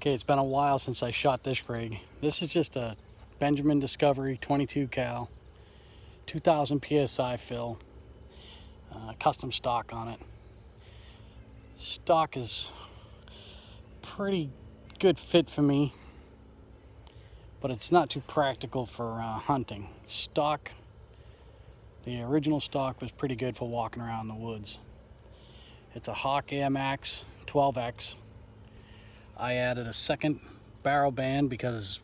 Okay, it's been a while since I shot this rig. This is just a Benjamin Discovery 22 cal, 2000 psi fill, custom stock on it. Stock is pretty good fit for me, but it's not too practical for hunting. Stock, the original stock was pretty good for walking around in the woods. It's a Hawk Air Max 12X. I added a second barrel band because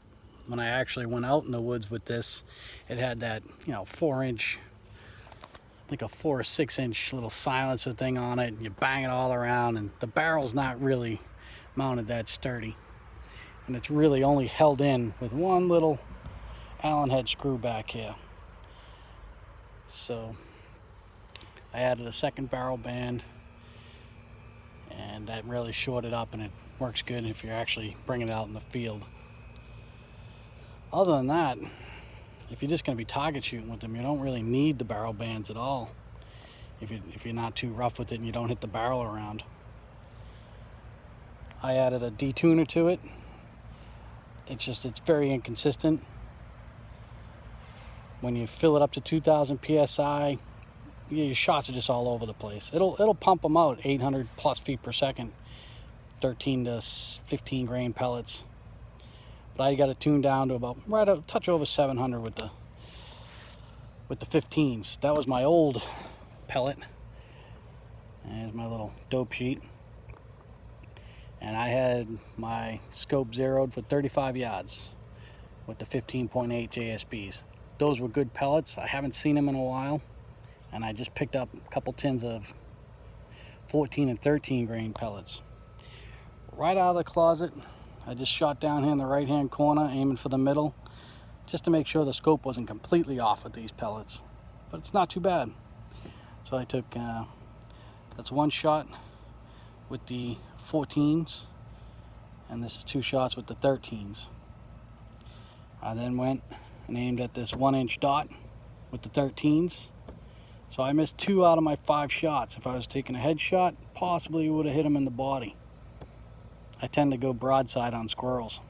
when I actually went out in the woods with this, it had that, 4-inch, I think a 4 or 6-inch little silencer thing on it, and you bang it all around, and the barrel's not really mounted that sturdy, and it's really only held in with one little Allen head screw back here. So I added a second barrel band, and that really shored it up, and it works good if you're actually bringing it out in the field. Other than that, if you're just going to be target shooting with them, you don't really need the barrel bands at all. If you're not too rough with it and you don't hit the barrel around. I added a detuner to it. It's very inconsistent. When you fill it up to 2000 psi, your shots are just all over the place. It'll pump them out 800 plus feet per second, 13 to 15 grain pellets. But I got it tuned down to about a touch over 700 with the 15s. That was my old pellet. There's my little dope sheet. And I had my scope zeroed for 35 yards with the 15.8 JSBs. Those were good pellets. I haven't seen them in a while, and I just picked up a couple tins of 14 and 13 grain pellets. Right out of the closet, I just shot down here in the right hand corner, aiming for the middle, just to make sure the scope wasn't completely off with these pellets. But it's not too bad. So I took, that's one shot with the 14s, and this is 2 shots with the 13s. I then went and aimed at this 1-inch dot with the 13s. So I missed 2 out of my 5 shots. If I was taking a headshot, possibly would have hit them in the body. I tend to go broadside on squirrels.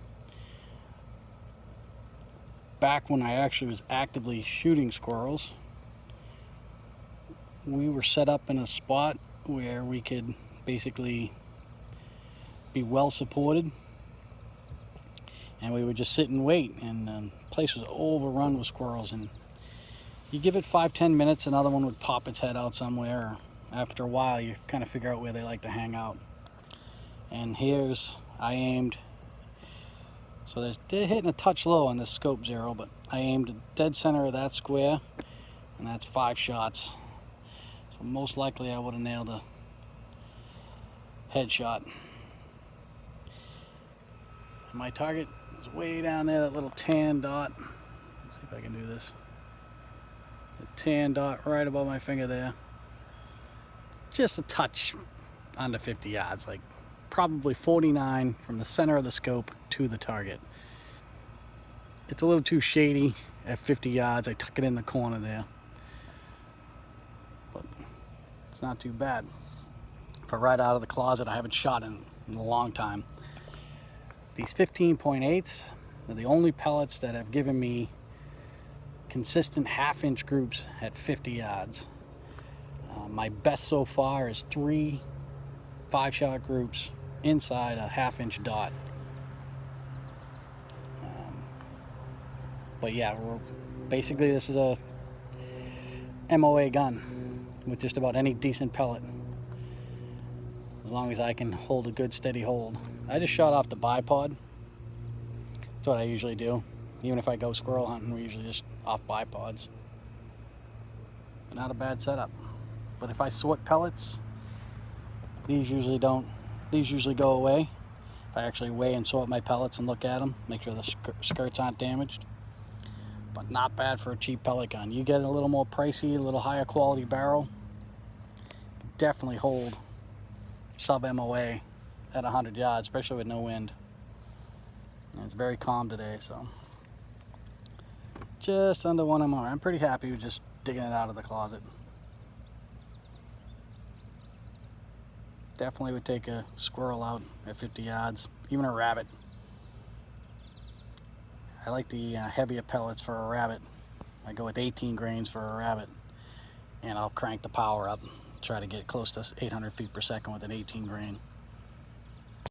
Back when I actually was actively shooting squirrels, we were set up in a spot where we could basically be well supported, and we would just sit and wait, and the place was overrun with squirrels, and you give it 5-10 minutes, another one would pop its head out somewhere, or after a while you kind of figure out where they like to hang out. And I aimed, so they're hitting a touch low on this scope zero, but I aimed dead center of that square, and that's 5 shots. So most likely I would have nailed a headshot. And my target is way down there, that little tan dot. Let's see if I can do this. The tan dot right above my finger there. Just a touch under 50 yards, like probably 49 from the center of the scope to the target. It's a little too shady at 50 yards. I tuck it in the corner there, but it's not too bad. For right out of the closet, I haven't shot in a long time. These 15.8s are the only pellets that have given me consistent half-inch groups at 50 yards. My best so far is 3 5-shot groups inside a half-inch dot. But yeah, basically this is a MOA gun with just about any decent pellet, as long as I can hold a good steady hold. I just shot off the bipod. That's what I usually do. Even if I go squirrel hunting, we usually just off bipods. But not a bad setup. But if I sort pellets, these usually go away. If I actually weigh and sort my pellets and look at them, make sure the skirts aren't damaged. But not bad for a cheap pellet gun. You get a little more pricey, a little higher quality barrel, definitely hold sub MOA at 100 yards, especially with no wind. And it's very calm today, so just under 1 MOA. I'm pretty happy with just digging it out of the closet. Definitely would take a squirrel out at 50 yards, even a rabbit. I like the heavier pellets for a rabbit. I go with 18 grains for a rabbit, and I'll crank the power up, try to get close to 800 feet per second with an 18 grain.